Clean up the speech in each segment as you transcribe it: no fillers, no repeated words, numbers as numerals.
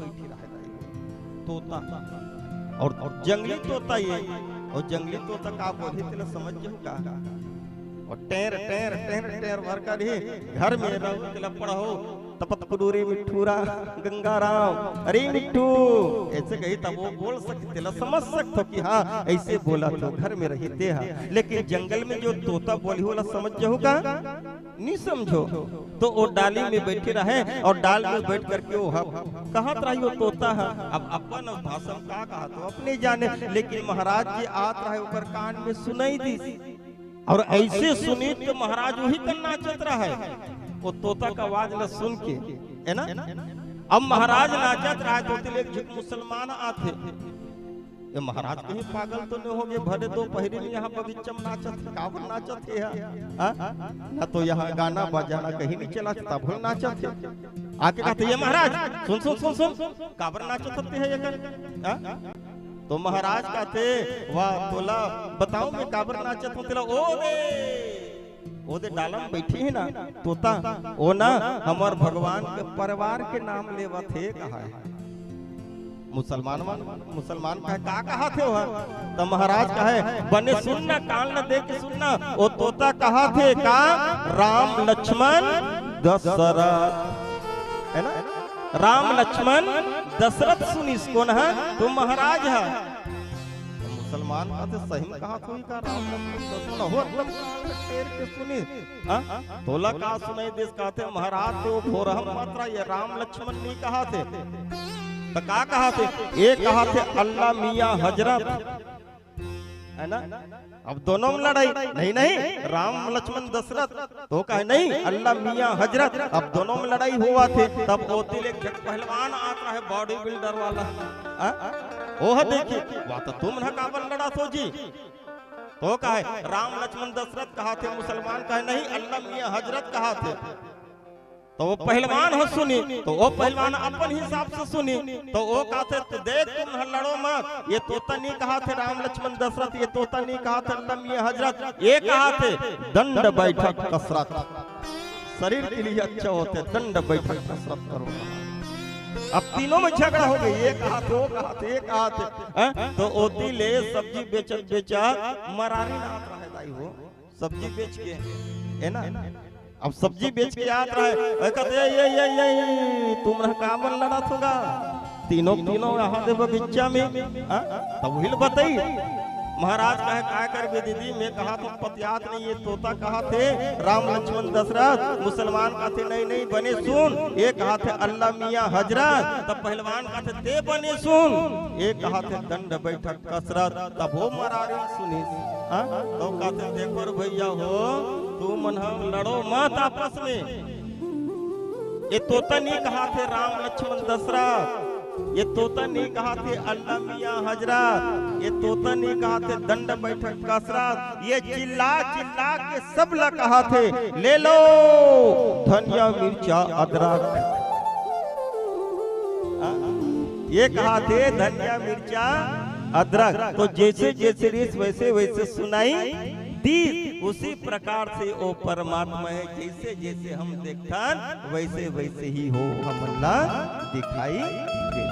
बैठी रहे तोता और जंगली तोता ये और जंगली तोता का बोली तेल समझ जो का और टेर टेर टेर टेर भर कर ही घर में रहो तेल पढ़ो तपत कुडूरी मिठूरा गंगाराम अरे मिठू ऐसे कही तब वो बोल सकते ला समझ सकते कि हाँ ऐसे बोला तो घर में रहते हैं लेकिन जंगल में जो तोता बोली होला समझ जाओगा नहीं समझो तो वो डाली में बैठे रहे और डाल में बैठ करके वो कहाँ रही वो तोता है अब अपन भाषा का कहा तो अपने जाने लेकिन महाराज जी आत रहे ऊपर कान में सुनाई दी और ऐसे सुनी तो महाराज वही कर नाचत रहा है वो तोता का आवाज न सुन के है ना अब महाराज नाचत रहा तो एक मुसलमान आते ये महाराज कहीं पागल तो नहीं हो गए भरे दो पहरे में यहाँ बगीचा में नाचत काबर नाचत है ना तो यहाँ गाना बजाना कहीं नहीं चला तब नाचत है आके कहते ये महाराज सुन सुन सुन सुन काबर नाचत है ये तो महाराज कहते वाह तोला बताओ मैं काबर नाचत हूँ तेरा ओ दे डाला में बैठी है ना तोता ओ ना हमार भगवान के परिवार के नाम लेवा थे कहा है मुसलमान का कहा थे वह तो महाराज कहे बने सुनना कान न दे के सुनना ओ तोता कहा थे का राम लक्ष्मण दशरथ है ना राम लक्ष्मण दशरथ सुनी इसको ना तो महाराज है मुसलमान का तो सही कहा तो का राम लक्ष्मण हो टेर के सुनी तोला का सुनाई देश कहते महाराज तो फोरहम मात्रा ये राम लक्ष्मण नहीं कहा थे तो का कहा थे एक कहा थे अल्लाह मियां हजरत है ना अब दोनों में लड़ाई नहीं नहीं राम लक्ष्मण दशरथ तो कहे नहीं अल्लाह मियां हजरत अब दोनों में लड़ाई हुआ थे तब ओतिल एक पहलवान आता है बॉडी बिल्डर वाला ओह देखिए वह तो तुम ना काबल लड़ा तो जी तो कहे राम लक्ष्मण दशरथ कहा थे मुसलमान कहे नहीं अल्लाह मियां हजरत कहा थे तो वो पहलवान हो सुनी तो वो पहलवान अपन हिसाब से सुनी तो वो कहते तो देख तुम लड़ो मत ये तोता नहीं कहा थे राम लक्ष्मण दशरथ ये तोता नहीं कहा था अल्लाह मियां हजरत ये कहा थे दंड बैठक कसरत शरीर के लिए अच्छा होते दंड बैठक कसरत करो अब तीनों में झगड़ा हो गई ये कहा थे वो कहा थे ये कहा थे तो ओती ले सब्जी बेचा मरारी ना रहा है वो सब्जी बेच के है ना अब सब्जी बेच के याद रहे कहते ये तुम कामन लड़ा थोगा तीनों यहाँ दे बगीचा में तब हिल बताई महाराज कहे क्या कर दीदी मैं कहा तुम पतियात नहीं ये तोता कहा थे राम लक्ष्मण दशरथ मुसलमान कहा थे नहीं नहीं बने सुन ये कहा थे अल्लाह मियां हजरत तब पहलवान कहा थे दे बने सुन ये कहा थे दंड बैठक कसरत तब वो मरारी सुनी तो कहते देखो भैया हो तू मन हम लड़ो मत आपस में ये तोता नहीं कहा थे राम लक्ष्मण दशरथ ये तोता नहीं कहा थे अल्लाह मियां हजरत ये तोता नहीं कहा थे दंड बैठक कसरत ये चिल्ला चिल्ला के सब ला कहा थे ले लो धनिया मिर्चा अदरक ये कहा थे धनिया मिर्चा अदरक तो जैसे जैसे रीस वैसे वैसे सुनाई दी उसी प्रकार से वो परमात्मा है जैसे जैसे हम देखन वैसे वैसे ही हो हम अल्लाह दिखाई दे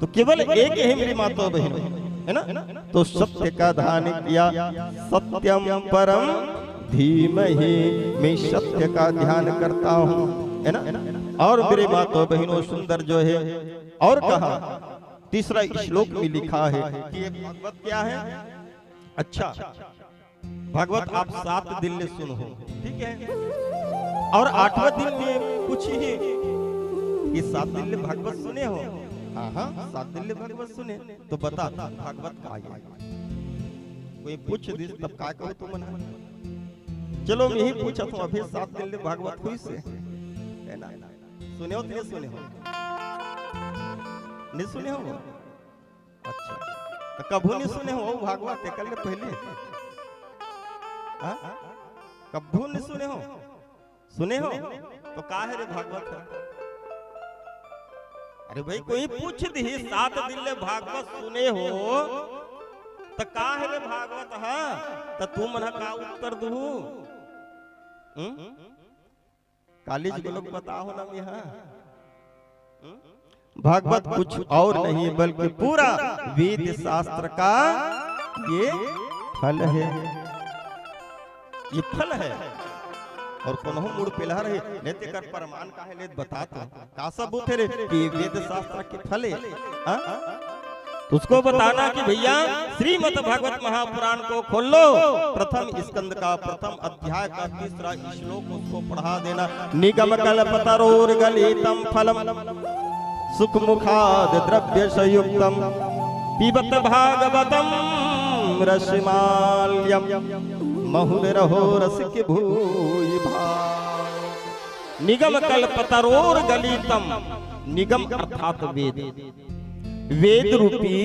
तो केवल एक ही मेरी माता बहनों है ना तो सत्य का ध्यान किया सत्यम परम धीमहि मैं सत्य का ध्यान करता हूँ है ना और मेरे माता बहनों सुंदर जो है और कहा तीसरा श्लोक में लिखा है कि एक भागवत क्या है अच्छा भागवत आप 7 दिन में सुनो ठीक है और 8वां दिन में पूछिए ये 7 दिन में भागवत सुने हो हाँ 7 दिन में भागवत सुने तो बता भागवत का है कोई पूछ दी तब क्या कहो तुम मना चलो मैं ही पूछा तो अभी 7 दिन में भागवत हुई से है ना सुने हो तो नहीं सुने हो नहीं सुने हो अच्छा तो कभू नहीं सुने हो भागवत कल पहले कभू नहीं सुने हो तो का है रे भागवत अरे भाई कोई पूछ दी 7 दिन ले भागवत सुने हो तो का है रे भागवत तो तू मन का उत्तर दू कॉलेज के लोग बताओ ना यहाँ भागवत कुछ और नहीं बल्कि पूरा वेद शास्त्र का ये फल है, ये फल है। और कोनहु मूड पिला रहे लेते कर प्रमाण का है लेत बताता का सबूत है रे कि वेद शास्त्र के फल है। उसको बताना कि भैया श्रीमद् भागवत महापुराण को खोल लो, प्रथम स्कंद का प्रथम अध्याय का तीसरा श्लोक उसको पढ़ा देना। निगम कल्पतरोर्गलितं फलम सुखमुखाद द्रव्य संयुक्तम पिबत भागवतम रसमाल्यम महुरहो रसिक भूय भाग। निगम कल्पतरोर्गलितं, निगम अर्थात वेद, वेद रूपी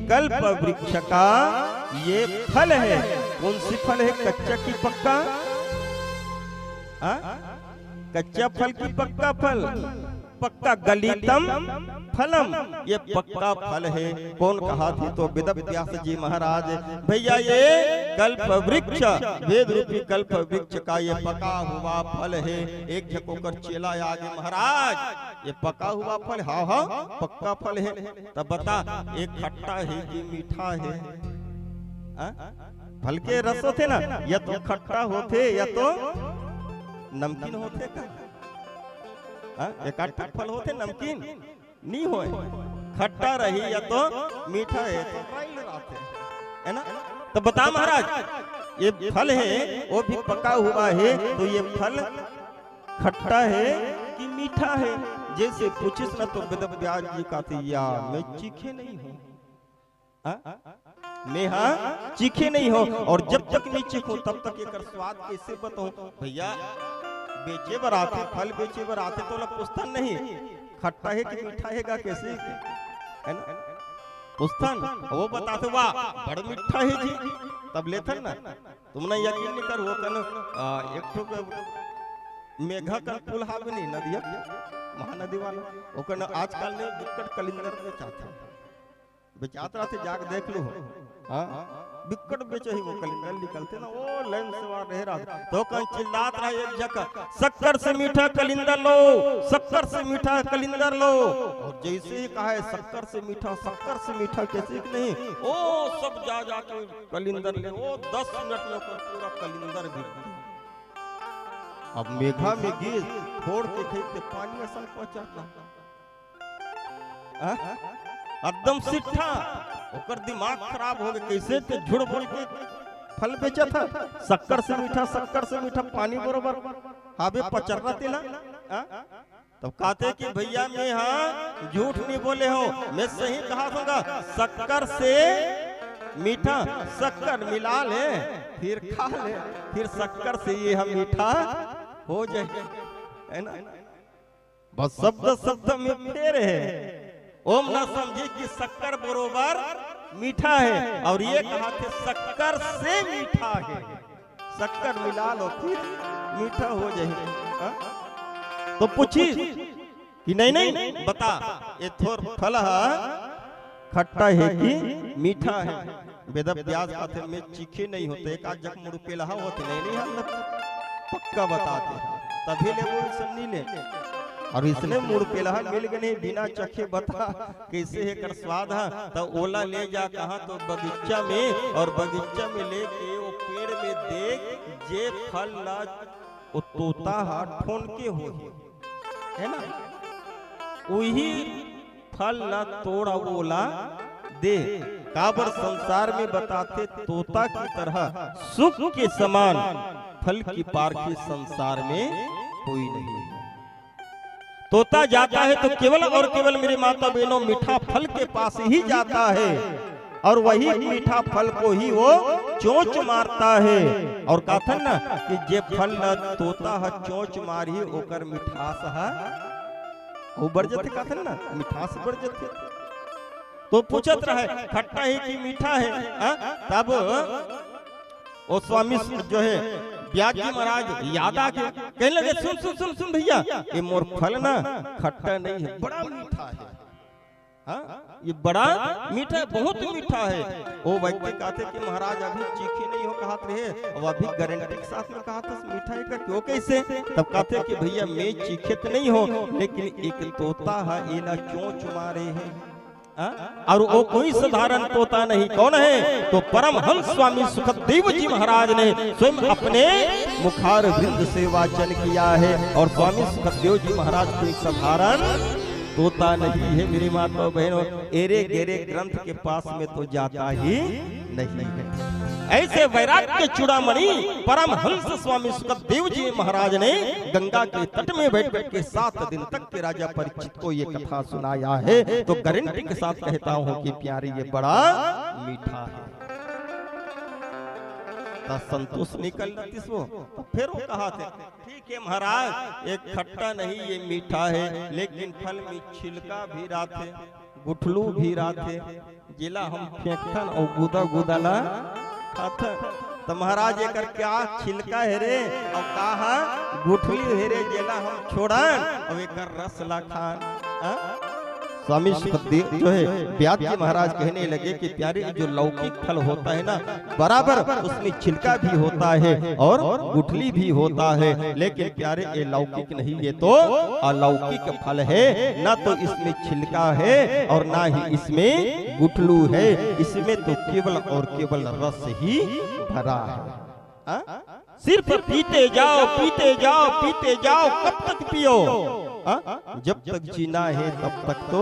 कल्प वृक्ष का ये फल है। कौन सी फल है? कच्चा की पक्का? कच्चा फल की पक्का फल? पक्का गलितम फलम, ये पक्का फल है। कौन कहा थे? तो वेद व्यास जी महाराज। भैया ये कल्प वृक्ष, वेद रूपी कल्प वृक्ष का ये पका हुआ फल है। एक झकोकर चेला आगे, महाराज ये पका हुआ फल? हाँ हाँ पक्का फल है। तब बता ये खट्टा है कि मीठा है? फल के रस होते ना, या तो खट्टा होते या तो नमकीन होते का? एक आठ फल होते नमकीन नहीं होए, खट्टा रही या तो मीठा है तो है ना। तो बता महाराज ये फल है वो भी पका हुआ है, तो ये फल खट्टा है कि मीठा है? जैसे पूछिस ना तो वेद व्यास जी कहते या मैं चीखे नहीं हूँ, मैं हाँ चीखे नहीं हो। और जब तक नहीं चीखूं तब तक ये स्वाद कैसे बताऊं? भैया बेचे बर आते, फल बेचे बर आते तो लोग पुस्तन नहीं खट्टा है कि मीठा है कैसे है ना, पुस्तन वो बताते वाह बड़ मीठा है जी, तब लेथन ना। तुमने यकीन नहीं कर वो कन एक ठो मेघा का पुल हाल नहीं नदिया महानदी वाला, वो कन आजकल ने बिकट कलिंदर बेचात रहते, जाके देख लो। बिकट बेचे ही वो कलिंदर निकलते ना, वो लाइन से वहां रह रहा तो कहीं चिल्लात रहा एक जगह, शक्कर से मीठा कलिंदर लो, शक्कर से मीठा कलिंदर लो। और जैसे ही कहा है शक्कर से मीठा कैसे नहीं, ओ सब जा जाके कलिंदर ले, वो 10 मिनट में पूरा कलिंदर भी। अब मेघा में गिर फोड़ के खेते पानी असल पहुंचाता एकदम सिट्ठा, ओकर दिमाग खराब हो गया। कैसे ते झूठ बोल के फल बेचा था? शक्कर से मीठा पानी बरोबर हावे पचर्रा तेला। तब कहते कि भैया मैं हाँ झूठ नहीं बोले हो, मैं सही कहा दूंगा। शक्कर से मीठा, शक्कर मिला ले फिर खा ले, फिर शक्कर से ये हम मीठा हो जाए, है ना। बस शब्द में फेर है। ओम ना समझे कि शक्कर बरोबर मीठा है, और ये कहा थे शक्कर से मीठा है, शक्कर मिला लो फिर मीठा हो जाए। तो पूछी कि नहीं बता ये थोर फल खट्टा है कि मीठा है? वेद व्यास कहते में चीखे नहीं होते, एक आध जग मुड़ पे लहा होते नहीं हम पक्का बताते, तभी ले वो सुननी ले। और इसलिए मुड़ पेला मिल गए बिना चखे बता कैसे है कर स्वाद है। तो ओला ले जा कहा तो बगीचा में, और बगीचा में लेके वो पेड़ में देख जे फल ला वो तोता ठोन के हो, है ना, वही फल ला तोड़ा ओला दे। काबर संसार में बताते तोता की तरह सुख के समान फल की पारखी संसार में कोई नहीं। तोता जाता है तो केवल और केवल मेरे माता बहनों मीठा फल के पास ही जाता है, और वही मीठा फल को ही वो चोंच मारता है। और कहते ना कि जे फल न तोता है चोंच मारी ओकर मिठास है वो बढ़ जाते, कहते ना मिठास बढ़ जाते। तो पूछत रहे खट्टा है कि मीठा है? तब वो स्वामी जो है व्यास जी महाराज याद आ गया, कहने लगे सुन सुन सुन सुन भैया, ये मोर फल ना खट्टा नहीं है, बड़ा मीठा है। हाँ, ये बड़ा मीठा है, बहुत मीठा है। वो व्यक्ति कहते कि महाराज अभी चीखे नहीं हो कहा रहे, और अभी गारंटी के साथ में कहा था मीठा है का क्यों कैसे? तब कहते कि भैया मैं चीखे तो नहीं हो, लेकिन एक तोता है एला क्यों चुमा रहे हैं? और वो कोई साधारण तोता नहीं, कौन है? तो परमहंस स्वामी सुखदेव जी महाराज ने स्वयं अपने मुखार बिंद से वाचन किया है। और स्वामी सुखदेव जी महाराज कोई साधारण तोता नहीं है मेरी माता बहनों, एरे गेरे ग्रंथ के पास में तो जाता ही नहीं है। ऐसे वैराग्य चूड़ामणि परमहंस स्वामी सुखदेव जी महाराज ने गंगा के तट में बैठ बैठ के 7 दिन तक के राजा परीक्षित को ये कथा सुनाया है। तो गारंटी के साथ कहता हूँ कि प्यारी ये बड़ा मीठा है। संतोष निकल वो तो फिर वो कहा थे ठीक है महाराज, एक खट्टा नहीं ये मीठा है, लेकिन फल में छिलका भी राथे, गुठलू भी राथे, जिला हम फेंकथन और गुदा गुदाला खाथन। तो महाराज एकर क्या छिलका है रे और कहा गुठली है रे, जिला हम छोड़न और एकर रस ला खान। स्वामी सुखदेव जो है व्यास जी महाराज कहने लगे कि प्यारे जो लौकिक फल होता है ना, बराबर उसमें छिलका भी होता है और गुठली भी होता है, लेकिन प्यारे ये लौकिक नहीं, ये तो अलौकिक फल है। ना तो इसमें छिलका है और ना ही इसमें गुठलू है, इसमें तो केवल और केवल रस ही भरा है। सिर्फ पीते जाओ पीते जाओ पीते जाओ, कब तक पियो? जब तक जीना है तब तक तो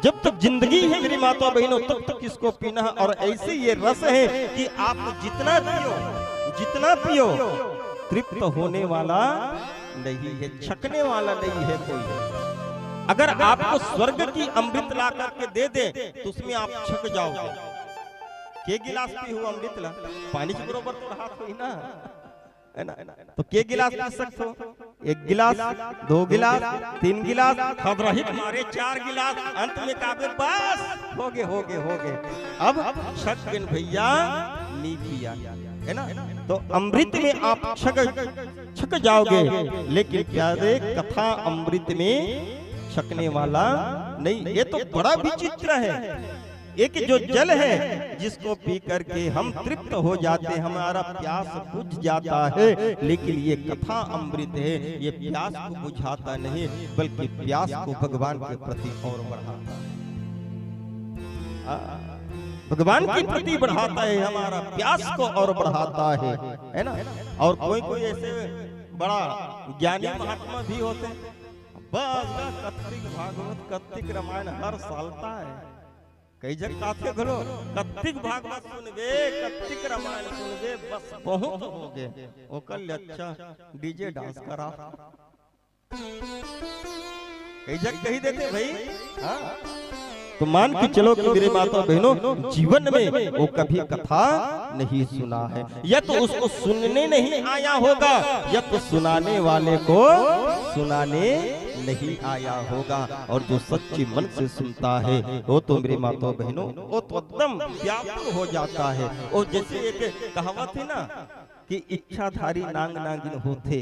जब तक जिंदगी है मेरी माता बहनों तब तक इसको पीना है। और ऐसे ये रस है कि आप जितना पियो तृप्त होने वाला नहीं है, छकने वाला नहीं है कोई। अगर आपको स्वर्ग की अमृत ला करके दे दे तो उसमें आप छक जाओगे। के गिलास पी हुआ अमृत ला, पानी के बरोबर तो हाथ हुई ना, है ना? तो के गिलास पी सकते हो? 1 गिलास, 2 गिलास, 3 गिलास, खबरहित मारे 4 गिलास, अंत में काबे बस हो गए। अब छक बिन भैया नी पिया, है ना? तो अमृत में आप छक जाओगे, लेकिन प्यारे कथा अमृत में छकने वाला नहीं। ये तो बड़ा विचित्र है। एक जो जल है जिसको पी करके हम तृप्त हो जाते हैं, हमारा प्यास बुझ जाता है, लेकिन ये कथा अमृत है, ये प्यास को बुझाता नहीं बल्कि प्यास को भगवान के प्रति और बढ़ाता है। भगवान के प्रति बढ़ाता है, हमारा प्यास को और बढ़ाता है ना? और कोई ऐसे बड़ा ज्ञानी महात्मा भी होते हैं, बस कत्तिक भागवत कत्तिक रामायण हर सालता है, कई जगह काथे घरो कत्तिक भागवत सुनबे कत्तिक रामायण सुनबे बस बहुत हो गए। ओ कल अच्छा डीजे डांस करा, कई जगह कही देते भाई। हाँ तो मान के चलो कि मेरे माता बहनों जीवन में वो कभी कथा नहीं सुना है, या तो उसको सुनने नहीं आया होगा, या तो सुनाने वाले को सुनाने नहीं आया होगा। और जो सच्ची मन से सुनता है वो तो मेरे माता बहनों वो तो एकदम व्याकुल हो जाता है। और जैसे एक कहावत है ना कि इच्छाधारी नांग नागिन होते,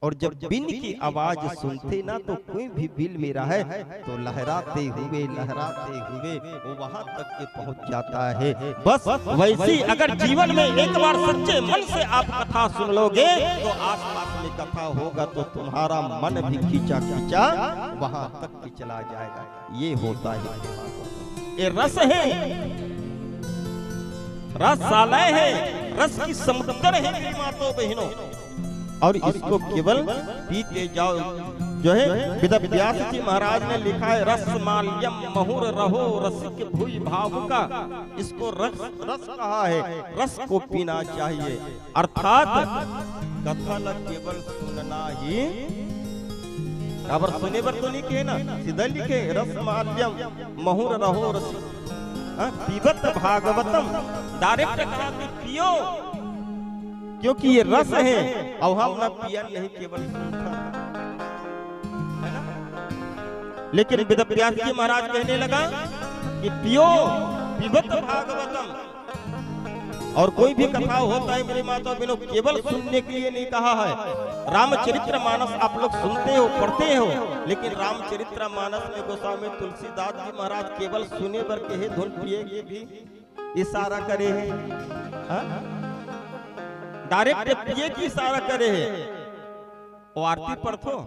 और जब बिन की आवाज सुनते ना तो कोई भी बिल में रहे तो लहराते हुए वो वहां तक के पहुंच जाता है। बस वैसी अगर जीवन में एक बार सच्चे मन से आप कथा सुन लोगे तो आसपास में कथा होगा तो तुम्हारा मन भी खींचा खींचा वहां तक के चला जाएगा। ये होता है, ये रस है, रसालय है, रस की समुद्र है मेरी माताओं बहनों। और इसको केवल पीते जाओ। जो है वेदव्यास जी महाराज ने लिखा है रसमाल्यम महुर रहो रसिक भूई भावुका, इसको रस कहा है, रस को पीना चाहिए। अर्थात कथा न केवल सुनना ही, खबर सुने पर तो लिखे ना, सीधा लिखे रसमाल्यम महुर रहो रसिक पीबत भागवतम, डायरेक्ट कहा कि पियो, क्योंकि ये रस है। और हम न पिया नहीं केवल सुनता, है ना? लेकिन वेदव्यास जी महाराज कहने लगा कि पियो पीबत भागवतम, और कोई भी कथा होता है मेरे माता बहनों केवल सुनने के लिए नहीं कहा है। रामचरित्र मानस आप लोग सुनते हो पढ़ते हो, लेकिन रामचरित्र मानस में गोस्वामी तुलसीदास जी महाराज केवल सुने बर के धुन पिए के भी इशारा करे है, डायरेक्ट पिए की इशारा करे है। वो आरती पढ़ो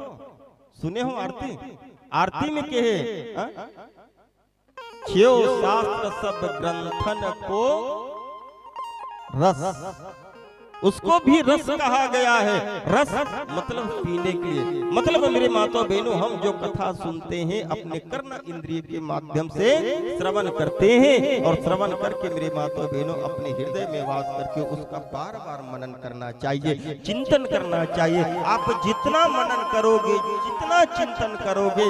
सुने हो आरती, आरती में के है छियो शास्त्र सब ग्रंथन को रस, उसको भी रस कहा गया है। रस मतलब पीने के लिए, मतलब मेरे माता बहनों हम जो कथा सुनते हैं अपने कर्ण इंद्रिय के माध्यम से श्रवण करते हैं, और श्रवण करके मेरे माता बहनों अपने हृदय में वास करके उसका बार बार मनन करना चाहिए, चिंतन करना चाहिए। आप जितना मनन करोगे, जितना चिंतन करोगे,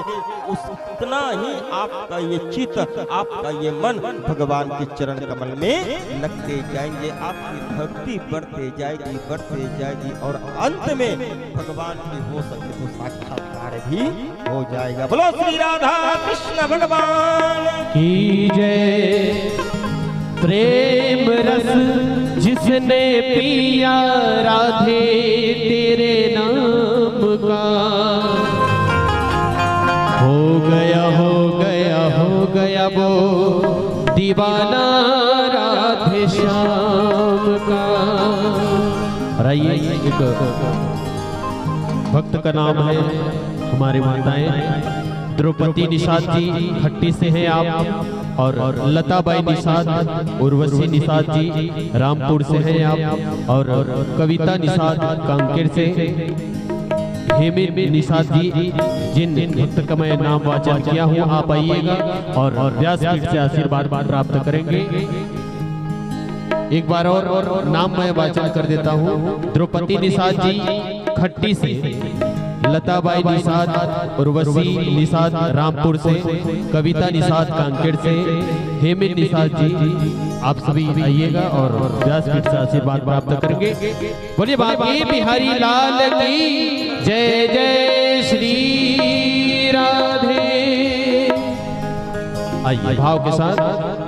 उतना ही आपका ये चित्त, आपका ये मन भगवान के चरण कमल में लगते जाएंगे, आपकी भक्ति बढ़ते जाएगी और अंत में भगवान की हो सके तो साक्षात्कार भी हो जाएगा। बोलो श्री राधा कृष्ण भगवान की जय। प्रेम रस जिसने पिया राधे तेरे नाम का, हो गया वो दीवाना राधे श्याम का। एक भक्त का नाम है, हमारे माताएं द्रौपदी निषाद जी खट्टी से हैं आप, और लताबाई निषाद, उर्वशी निषाद जी रामपुर से हैं आप, और कविता निषाद कांकेर से, हेमिन निषाद जी जिन भक्त का मैं नाम वाचन किया हूँ, आप आइएगा और व्यासपीठ से आशीर्वाद प्राप्त करेंगे। एक बार और नाम मैं वाचन कर देता हूँ। द्रौपदी निषाद जी खट्टी से, लताबाई निषाद उर्वशी निषाद रामपुर से, कविता निषाद कांकेर से, हेमिन निषाद जी आप सभी आइएगा और व्यासपीठ से आशीर्वाद प्राप्त करेंगे। बोलिए बांके बिहारी लाल की जय, जय श्री राधे। आइए भाव के साथ।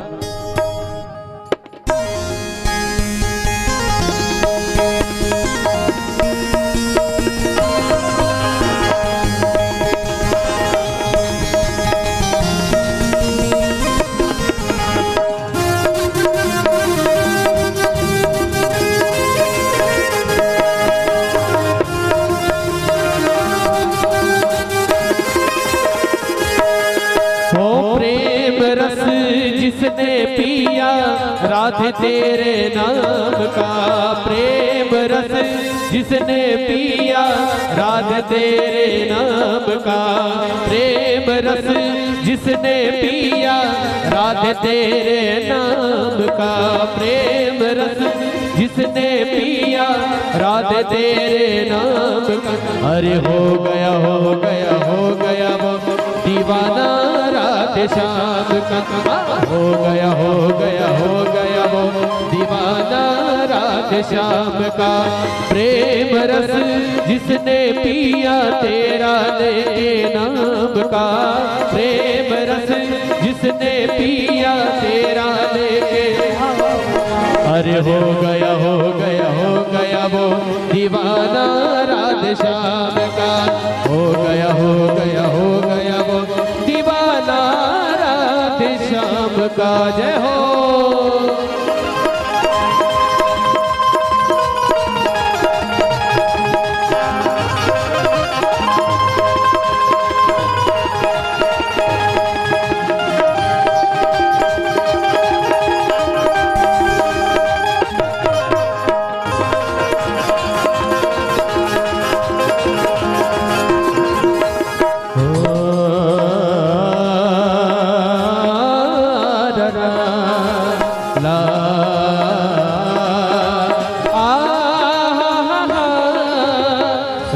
जिसने पिया राधे तेरे नाम का, प्रेम रस जिसने पिया राधे तेरे नाम का, प्रेम रस जिसने पिया राधे तेरे नाम का, प्रेम रस जिसने पिया राधे तेरे नाम का। अरे हो गया वो दीवाना राधे श्याम का, हो गया वो दीवाना राधे श्याम का। प्रेम रस जिसने पिया तेरा लेके नाम का, प्रेम रस जिसने पिया तेरा लेके, अरे हो गया वो दीवाना राधे श्याम का, हो गया वो दीवाना राधे श्याम का। जय हो।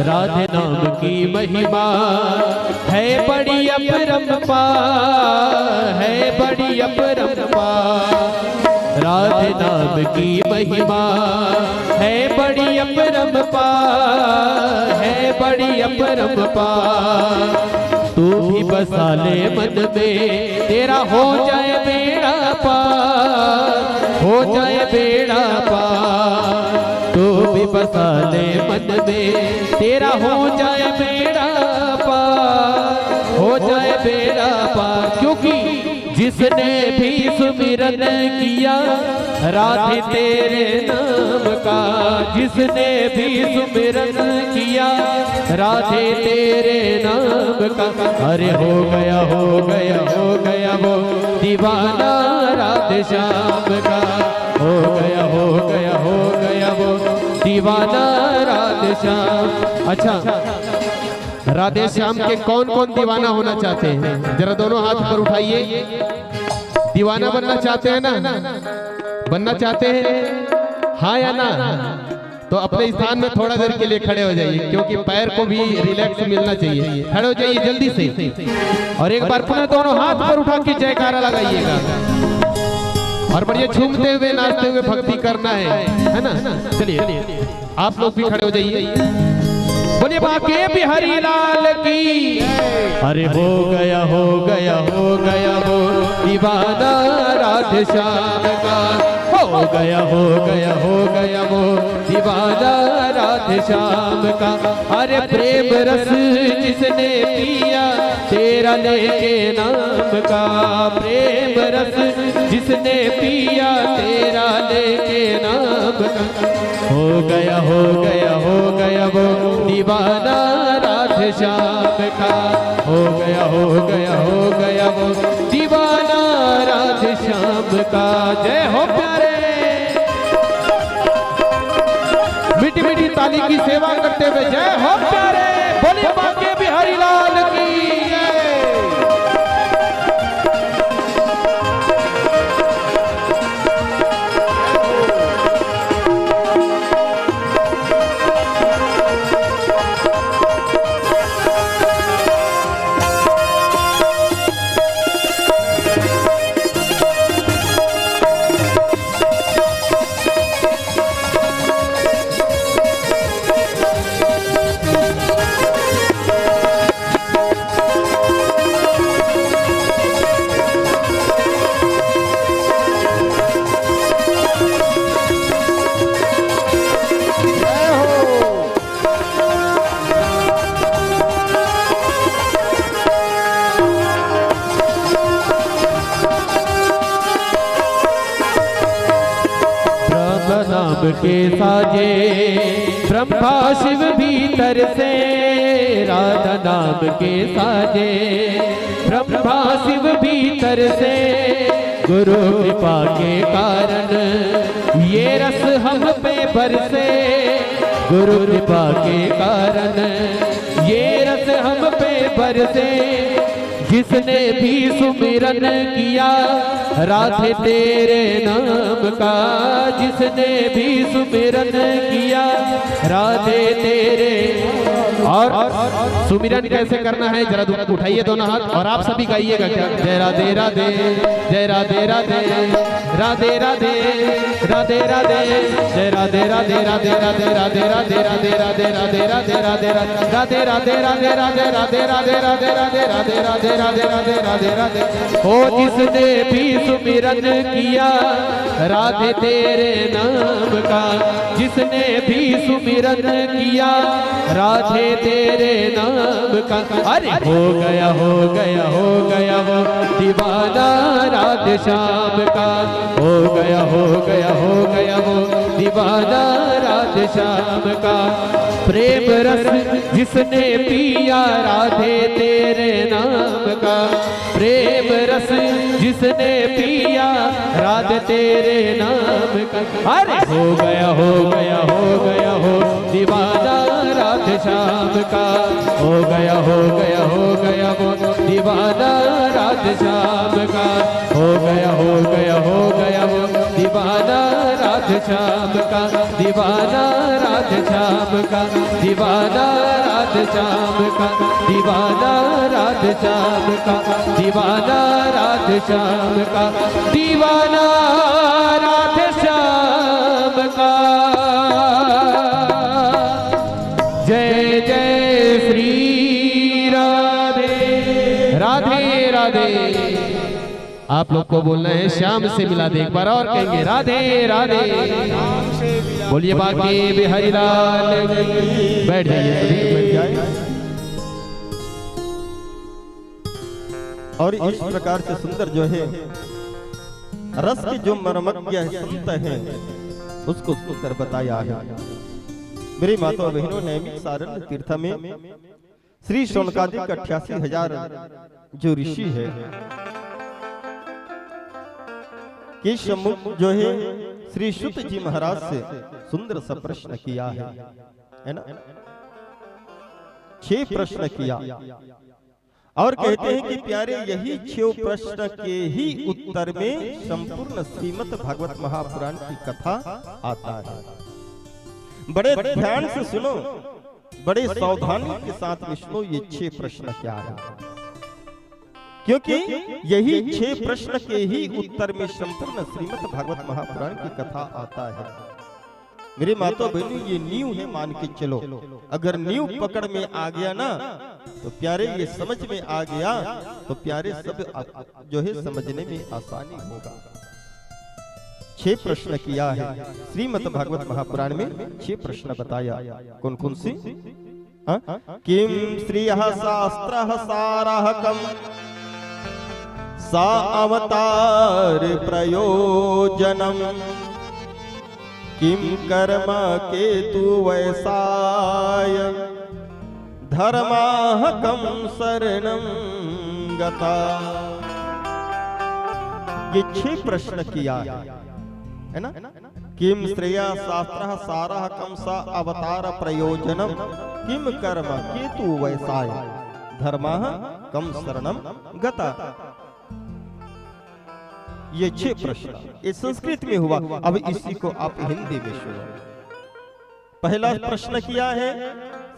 राधे नाम की महिमा है बड़ी अपरंपार, है बड़ी अपरंपार। राधे नाम की महिमा है बड़ी अपरंपार, है बड़ी अपरंपार। तू भी बसा ले मन में, तेरा हो जाए बेड़ा पार, हो जाए बेड़ा पार। तू भी बसा ले मन में, तेरा हो जाए बेड़ा पार, हो जाए बेड़ा पार। क्योंकि जिसने भी सुमिरन किया राधे तेरे नाम का, जिसने भी सुमिरन किया राधे तेरे नाम का, अरे हो गया हो गया हो गया वो दीवाना राधे श्याम का, हो गया हो गया हो गया वो दीवाना राधे श्याम। अच्छा, राधे श्याम के कौन कौन दीवाना होना चाहते हैं? जरा दोनों हाथ पर उठाइए। दीवाना बनना चाहते हैं ना? बनना चाहते हैं हाँ या ना? तो अपने स्थान में थोड़ा देर के लिए खड़े हो जाइए, क्योंकि पैर को भी रिलैक्स मिलना चाहिए। खड़े हो जाइए जल्दी से, और एक बार पुनः दोनों हाथ पर उठा के जयकारा लगाइएगा, और बढ़िया झूमते हुए नाचते हुए भक्ति करना है ना? चलिए आप लोग भी खड़े हो जाइए। बोलिए बाके बिहारी लाल की। अरे हो गया हो गया हो गया वो दीवाना राधे श्याम का, हो गया हो गया हो गया वो दीवाना राधे श्याम का। अरे प्रेम रस जिसने पिया तेरा लेके नाम का, प्रेम रस जिसने पिया तेरा लेके नाम का, हो गया हो गया हो गया वो दीवाना राधे श्याम का, हो गया हो गया हो गया वो दीवाना राधे श्याम का। जय हो प्यारे। मीठी मीठी ताली की सेवा करते हुए जय हो प्यारे। बोलिए बाके बिहारी लाल की। नाम के साजे ब्रह्मा शिव भीतर से, राधा नाम के साजे ब्रह्मा शिव भीतर से, गुरु कृपा के कारण ये रस हम पे बरसे, गुरु कृपा के कारण ये रस हम पे बरसे। जिसने भी सुमिरन किया राधे तेरे नाम का, जिसने भी सुमिरन किया राधे तेरे। और सुमिरन कैसे करना है जरा उठाइए दोनों हाथ और आप सभी गाइएगा क्या? जय राधे राधे, जय राधे राधे, राधे राधे, राधे राधे, जय राधे राधे, राधे राधे, राधे राधे, राधे राधे, राधे राधे, राधे राधे, राधे राधे, राधे राधे, राधे राधे, राधे राधे, राधे राधे, राधे राधे, राधे। ओ जिसने भी सुमिरन किया राधे तेरे नाम का, जिसने भी सुमिरन किया राधे तेरे नाम का, अरे हो गया हो गया हो गया वो दीवाना राधे श्याम का, हो गया हो गया हो गया वो दीवाना राधे श्याम का। प्रेम रस जिसने पिया राधे तेरे नाम का, प्रेम रस जिसने पिया राधे तेरे नाम का, अरे हो गया हो गया हो गया हो दीवाना राधे श्याम का, हो गया हो गया हो गया वो दीवाना राधे श्याम का, हो गया हो गया हो गया वो दीवाना राधे श्याम का, दीवाना राधे श्याम का, दीवाना राधे श्याम का, दीवाना राधे श्याम का, दीवाना राधे श्याम का, दीवाना राधे श्याम का। जय जय श्री राधे राधे। राधे। आप लोग को बोलना है श्याम से मिला दे, एक बार और कहेंगे राधे राधे। बोलिए बाकी बिहारी लाल। बैठ जाइए सभी, बैठ जाइए। और इस प्रकार से सुंदर जो है रस के जो मर्मज्ञ संत हैं उसको सुंदर बताया है। मेरी माता बहनों, नैमिष सारण्य तीर्थ में श्री शौनकादिक 88,000 जो ऋषि है के सम्मुख जो है श्री शुत जी महाराज से सुंदर सा प्रश्न किया है ना। 6 प्रश्न किया और कहते हैं कि प्यारे यही 6 प्रश्न के ही उत्तर में संपूर्ण श्रीमद् भागवत महापुराण की कथा आता है। बड़े ध्यान से सुनो, बड़े सावधानी के साथ में सुनो ये 6 प्रश्न क्या है, क्योंकि यही 6 प्रश्न के ही उत्तर में संपूर्ण श्रीमद् भागवत महापुराण की कथा आता है। मेरे माता बहनों, ये नींव है, मान के चलो। अगर नींव पकड़ में आ गया ना तो प्यारे ये समझ में आ गया तो प्यारे सब जो है समझने में आसानी होगा। 6 प्रश्न किया है श्रीमद् भागवत महापुराण में। 6 प्रश्न बताया, कौन कौन सी? किम श्रियः शास्त्रः सारहकम् सा अवतार प्रयोजनम् किम कर्म केतु वैसाय धर्माहकम शरणं गता। ये 6 प्रश्न किया है ना। किम श्रेया शास्त्रः सारहकम सा अवतार प्रयोजनम किम कर्म केतु वैसाय धर्माहकम शरणं गता। ये 6 प्रश्न ये संस्कृत में हुआ। अब इसी को आप हिंदी में सुनो। पहला प्रश्न किया है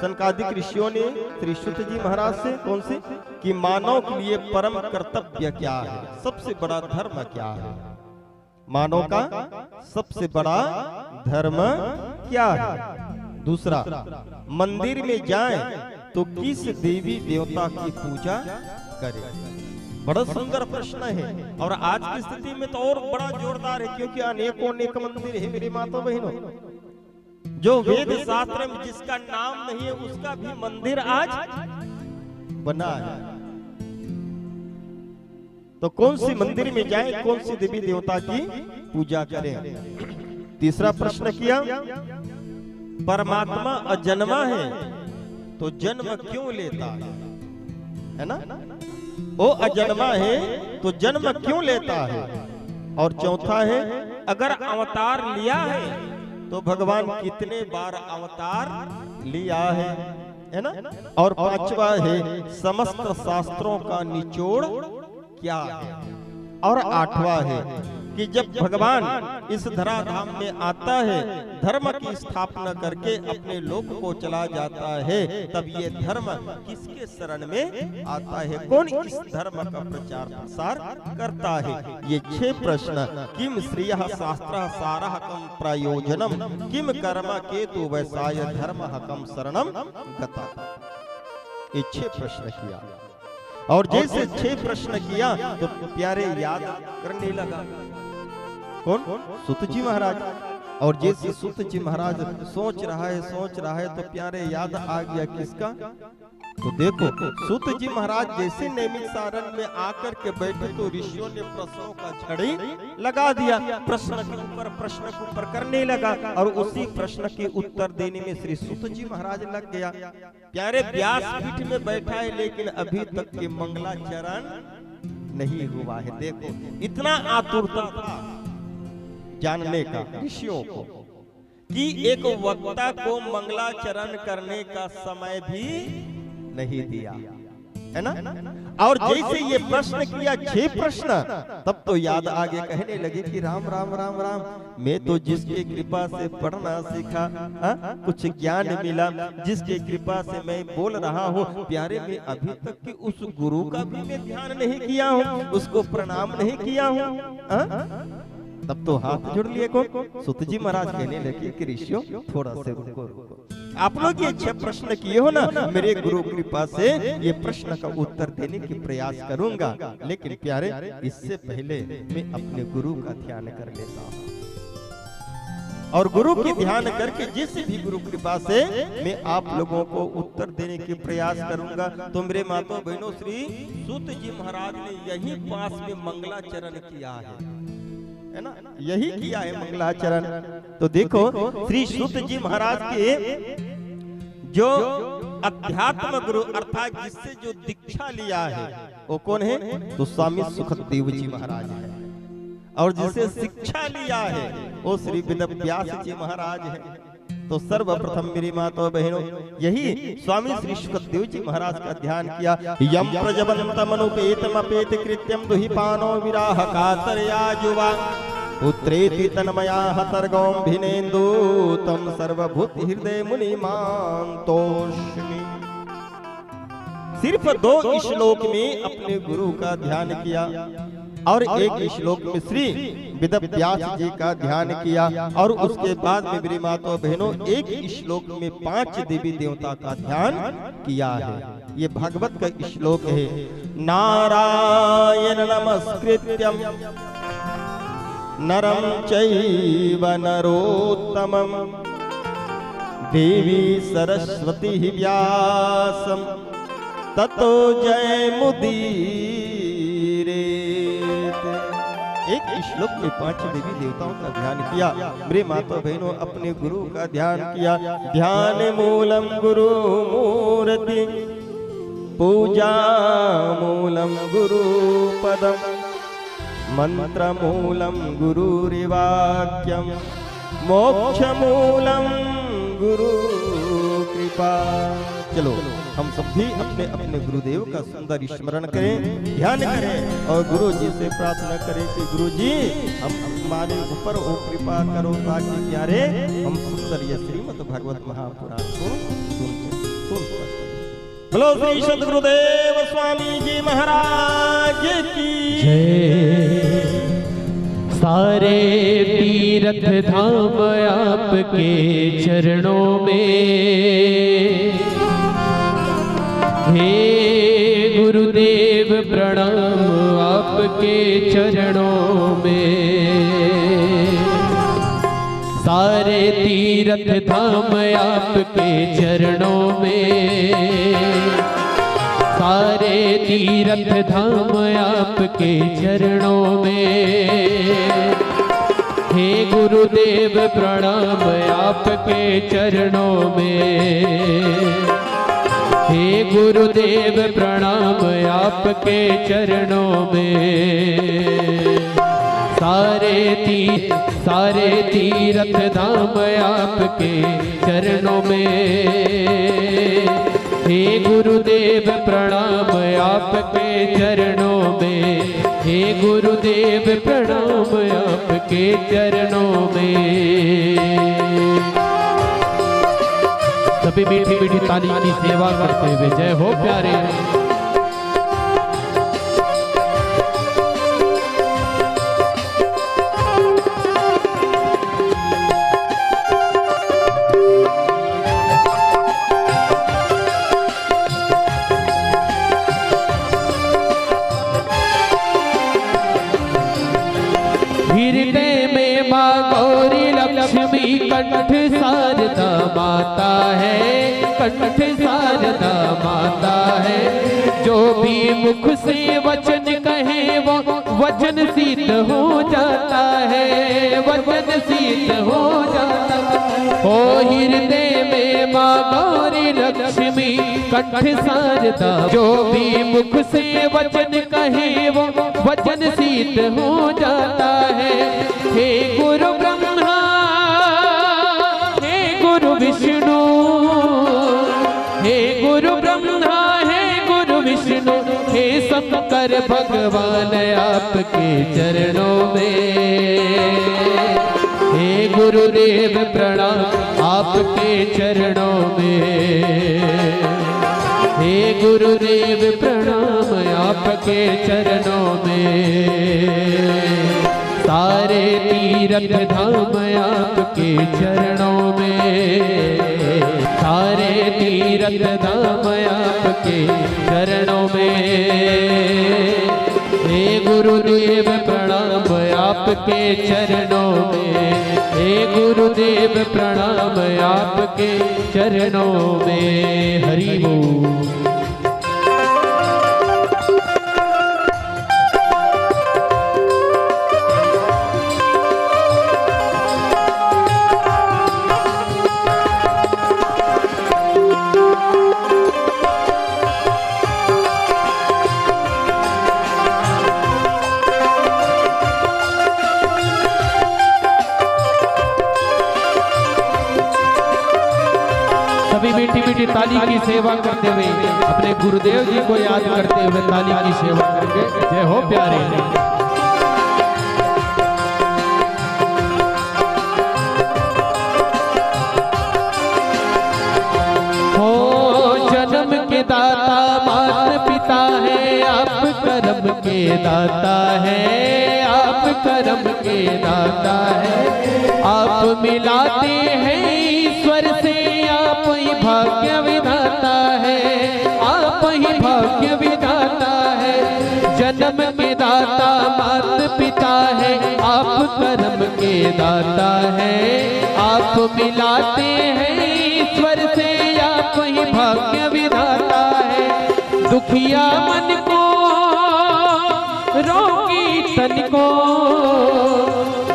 सनकादिक ऋषियों ने श्री शुत जी महाराज से, कौन से? कि मानव के लिए परम कर्तव्य क्या है, सबसे बड़ा धर्म क्या है, मानव का सबसे बड़ा धर्म क्या है। दूसरा, मंदिर में जाएं तो किस देवी देवता की पूजा करें। बड़ा सुंदर प्रश्न है और आज की स्थिति में तो और बड़ा जोरदार है, क्योंकि अनेकों अनेक मंदिर है मेरी माता बहनों। जो वेद शास्त्र में जिसका नाम नहीं है उसका भी मंदिर आज बना है। तो कौन सी मंदिर में जाएं, कौन सी देवी देवता की पूजा करें। तीसरा प्रश्न किया, परमात्मा अजन्मा है तो जन्म क्यों लेता है ना। वो अजन्मा है तो जन्म क्यों लेता है। और चौथा है, अगर अवतार लिया है तो भगवान कितने बार अवतार लिया है ना। और पांचवा है, समस्त शास्त्रों का निचोड़ क्या है। और आठवां है कि जब भगवान इस धराधाम में आता है, धर्म की स्थापना करके अपने लोक को चला जाता है, तब ये धर्म किसके शरण में आता है, कौन इस धर्म का प्रचार प्रसार करता है। ये 6 प्रश्न, किम श्रियः शास्त्रः सारहकम् प्रयोजनम किम कर्म केतु वैसाय धर्महकम् शरणं गता। ये 6 प्रश्न किया और जैसे 6 प्रश्न किया तो प्यारे याद करने लगा। कौन? सुत जी महाराज। और जैसे सुत जी महाराज सोच रहा है तो प्यारे याद आ गया किसका। तो देखो, सुत जी महाराज जैसे नैमिषारण्य में आकर के बैठे तो ऋषियों ने प्रश्नों का झड़ी लगा दिया, प्रश्न के ऊपर प्रश्न के ऊपर करने लगा और उसी प्रश्न के उत्तर देने में श्री सुत जी महाराज लग गया। प्यारे व्यासपीठ में बैठा है लेकिन अभी तक के मंगलाचरण नहीं हुआ है। देखो, इतना आतुरता था जानने का ऋषियों को कि एक वक्ता को मंगलाचरण करने का समय भी नहीं दिया है ना। और जैसे ये प्रश्न किया 6 प्रश्न, तब तो याद आगे कहने लगे कि राम राम राम राम, मैं तो जिसके कृपा से पढ़ना सीखा, कुछ ज्ञान मिला, जिसके कृपा से मैं बोल रहा हूँ, प्यारे में अभी तक कि उस गुरु का भी मैं ध्यान नहीं किया हूँ, उसको प्रणाम नहीं किया हूँ। तब तो हाथ जोड़ लिए को सुत जी महाराज कहने लगे कि ऋषियों थोड़ा से रुको। आप लोग ये अच्छे प्रश्न किए हो ना, मेरे गुरु कृपा से ये प्रश्न का उत्तर देने की प्रयास करूंगा। लेकिन प्यारे, इससे पहले मैं अपने गुरु का ध्यान कर लेता हूँ, और गुरु की ध्यान करके जिस भी गुरु कृपा से मैं आप लोगों को उत्तर देने की प्रयास करूंगा। तो मेरे माता बहनों, श्री सूत जी महाराज ने यही पास में मंगलाचरण किया है ना, यही किया है मंगलाचरण। तो देखो, श्री सूत जी महाराज के जो अध्यात्म गुरु अर्थात जिससे जो दीक्षा लिया है वो कौन है? तो स्वामी सुखदेव जी महाराज है। और जिसे शिक्षा लिया है वो श्री वेदव्यास जी महाराज है। तो सर्वप्रथम मेरी माता बहनों, यही स्वामी श्री सुखदेव जी महाराज का ध्यान किया। यम प्रजवंतमनुपेतम अपेत कृत्यम दुहिपानो विराह कातरया जुवा पुत्रेति तन्मया हतर्गोम भिनेन्दु तम सर्वभूत हृदय मुनि मान्तोष्मि। सिर्फ 2 श्लोक में अपने गुरु का ध्यान किया और एक श्लोक में श्री वेदव्यास जी का ध्यान किया, और उसके बाद में मेरी माता बहनों एक श्लोक में 5 देवी देवता का ध्यान किया है। ये भागवत का श्लोक है। नारायण नमस्कृत्यम नरम चैव नरोत्तमं देवी सरस्वती व्यासं ततो जयमुदीरयेत्। एक श्लोक में 5 देवी देवताओं का ध्यान किया। मेरे माता बहनों, अपने गुरु का ध्यान किया। ध्यान मूलम गुरु मूर्ति पूजा मूलम गुरु पदम मंत्र मूलम गुरुरिवाक्यम मोक्ष मूलम गुरु कृपा। चलो हम सब भी अपने अपने गुरुदेव का सुंदर स्मरण करें, ध्यान करें और गुरु जी से प्रार्थना करें कि गुरु जी हम हमारे ऊपर वो कृपा करो ताकि प्यारे हम सुंदर ये श्रीमद् भागवत महापुराण को सुन सकें। बोलो श्री सद्गुरुदेव स्वामी जी महाराज की जय। सारे तीर्थ धाम आपके चरणों में, हे गुरुदेव प्रणाम आपके चरणों में। सारे तीर्थ धाम आपके चरणों में, सारे तीर्थ धाम आपके चरणों में। हे गुरुदेव प्रणाम आपके चरणों में, हे गुरुदेव प्रणाम आपके चरणों में। सारे तीर्थ धाम आपके चरणों में, हे गुरुदेव प्रणाम आपके चरणों में, हे गुरुदेव प्रणाम आपके चरणों में। सभी मीठी मीठी ताली की सेवा करते हुए जय हो प्यारे। हृदय में माँ गौरी लक्ष्मी कंठ शारदा माता है, कंठ शारदा माता है। जो भी मुख से वचन कहे वो वचन सिद्ध हो जाता है, वचन सिद्ध हो जाता है। ओ हृदय में माँ गौरी लक्ष्मी कंठ शारदा, जो भी मुख से वचन कहे वो वचन सिद्ध हो जाता है। हे गुरु ब्रह्मा, हे गुरु विष्णु, हे गुरु ब्रह्मा, हे गुरु विष्णु, हे शंकर भगवान आपके चरणों में। हे गुरुदेव प्रणाम आपके चरणों में, हे गुरुदेव प्रणाम आपके चरणों में। सारे तीर्थ धाम आपके चरणों में, सारे तीर्थ धाम आपके चरणों में। हे गुरुदेव प्रणाम आपके चरणों में, हे गुरुदेव प्रणाम आपके चरणों में। हरि बोल। सभी मीठी मीठी ताली की सेवा करते हुए अपने गुरुदेव जी को याद करते हुए ताली की सेवा करके जय हो प्यारे। हो जन्म के दाता माता पिता है, आप कर्म के दाता है, आप कर्म के दाता है। आप मिलाते हैं ईश्वर से, आप ही भाग्य विधाता है, आप ही भाग्य विधाता है। जन्म के दाता माता पिता है, आप कर्म के दाता है, आप मिलाते हैं ईश्वर से, आप ही भाग्य विधाता है। दुखिया मन को रोगी तन को,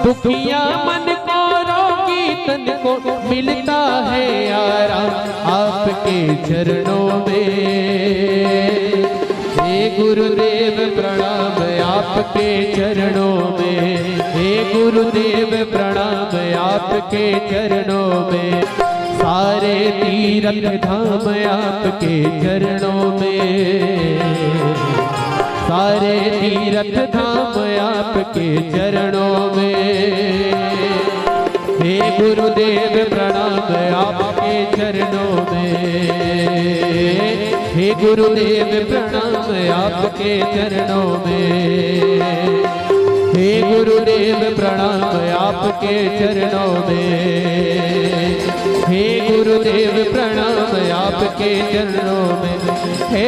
दुखिया मन को तन को मिलता है आराम आपके चरणों में। हे गुरुदेव प्रणाम आपके चरणों में, हे गुरुदेव प्रणाम आपके चरणों में। सारे तीर्थ धाम आपके चरणों में, सारे तीर्थ धाम आपके चरणों में। हे गुरुदेव प्रणाम आपके चरणों में, हे गुरुदेव प्रणाम आपके चरणों में, हे गुरुदेव प्रणाम आपके चरणों में, हे गुरुदेव प्रणाम आपके चरणों में। हे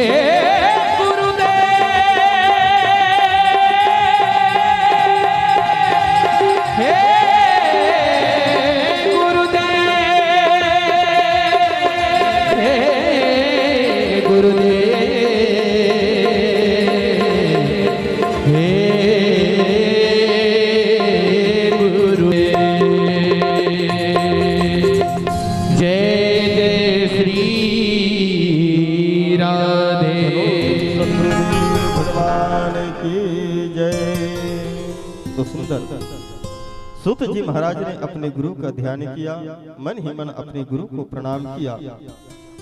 सूत जी महाराज ने अपने गुरु का ध्यान किया, मन ही मन अपने गुरु को प्रणाम किया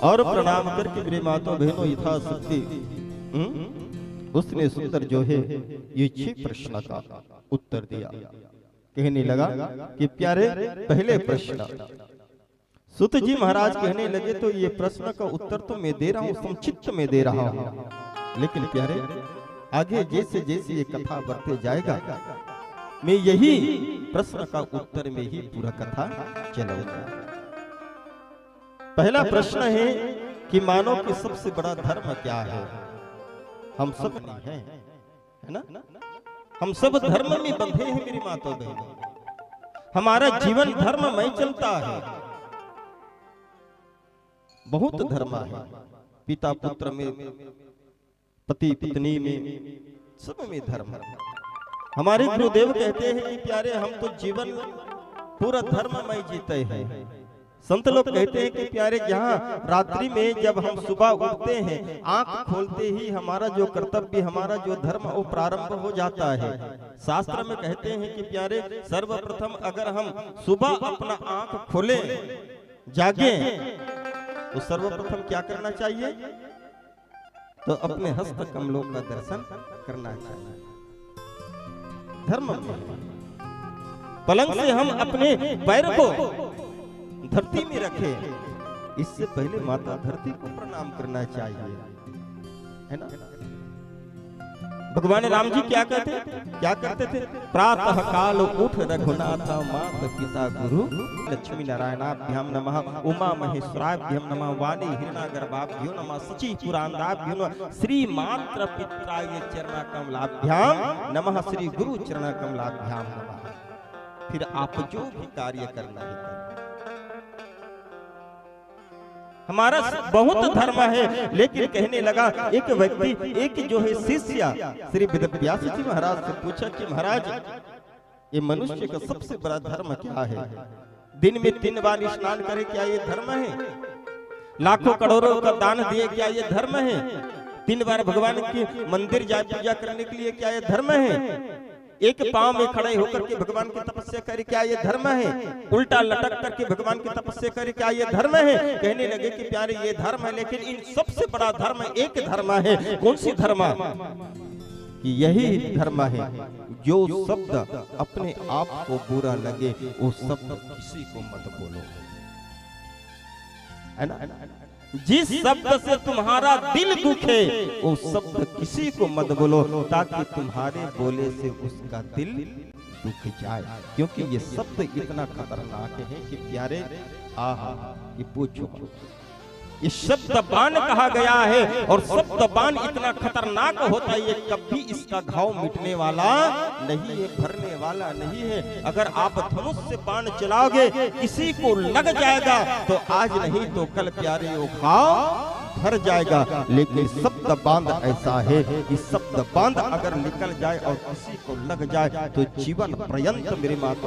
और प्रणाम करके मेरे माताओं बहनों यथाशक्ति उसने सुंदर जो है ये 6 प्रश्न का उत्तर दिया। कहने लगा कि प्यारे पहले प्रश्न, सूत जी महाराज कहने लगे तो ये प्रश्न का उत्तर तो मैं दे रहा हूँ, संक्षिप्त में दे रहा हूँ, लेकिन प्यारे आगे जैसे जैसे ये कथा बढ़ते जाएगा मैं यही प्रश्न का उत्तर में ही पूरा कथा चलाऊंगा। पहला प्रश्न है कि मानव की सबसे बड़ा धर्म क्या है? हम सब नहीं हैं, है ना? हम सब धर्म में बंधे हैं मेरी माता बहनों। हमारा जीवन धर्म में चलता है। बहुत धर्म है, पिता पुत्र में, पति पत्नी में, सब में धर्म है। हमारे गुरुदेव कहते हैं कि प्यारे हम तो जीवन पूरा धर्ममय जीते हैं। संत लोग कहते हैं कि प्यारे जहाँ रात्रि में जब हम सुबह उठते हैं, आंख खोलते ही हमारा जो कर्तव्य, हमारा जो धर्म वो प्रारंभ हो जाता है। शास्त्र में कहते हैं कि प्यारे सर्वप्रथम अगर हम सुबह अपना आंख खोले, जागे, तो सर्वप्रथम क्या करना चाहिए? तो अपने हस्त कमलों का दर्शन करना चाहिए। धर्म पलंग से हम अपने पैर को धरती में रखें, इससे पहले माता धरती को प्रणाम करना चाहिए, है ना? भगवान राम जी क्या करते थे? प्रातः काल उठ रघुनाथ मात पिता गुरु लक्ष्मी नारायणाभ्याम नमः उमा महेश्वराभ्याम नमः वाणी हिरणागर्भाभ्यो नमः शची पुराणाभ्यो नमः श्री मात्र पित्राय चरण कमलाभ्याम नमः श्री गुरु चरण कमलाभ्याम नमः। फिर आप जो भी कार्य करना है हमारा बहुत धर्म है। लेकिन कहने लगा एक व्यक्ति, एक जो है शिष्य श्री वेदव्यास जी महाराज से पूछा कि महाराज ये मनुष्य का सबसे बड़ा धर्म क्या है? दिन में 3 बार स्नान करे, क्या ये धर्म है? लाखों करोड़ों का दान दिए, क्या ये धर्म है? 3 बार भगवान के मंदिर जाए पूजा करने के लिए, क्या ये धर्म है? एक पांव में खड़े होकर के भगवान की तपस्या करे, क्या ये धर्म है? उल्टा लटक करके भगवान की तपस्या करे, क्या ये धर्म है? कहने लगे कि प्यारे ये धर्म है, लेकिन इन सबसे बड़ा धर्म एक धर्म है। कौन सी धर्म? कि यही धर्म है जो शब्द अपने आप को बुरा लगे वो शब्द किसी को मत बोलो, है ना? जिस शब्द से तुम्हारा दिल दुखे वो शब्द किसी को मत बोलो, ताकि तुम्हारे बोले से उसका दिल दुख जाए। क्योंकि ये शब्द इतना खतरनाक है कि प्यारे आहा कि पूछो। इस शब्द बाण कहा गया है और शब्द बाण इतना खतरनाक होता है, ये कभी इसका घाव मिटने वाला नहीं है, भरने वाला नहीं है। अगर आप धनुष से बाण चलाओगे किसी को लग जाएगा तो आज नहीं तो कल प्यारे वो घाव भर जाएगा। लेकिन शब्द बांध ऐसा है कि शब्द बांध अगर निकल जाए और किसी को लग जाए तो जीवन पर्यंत मेरी माता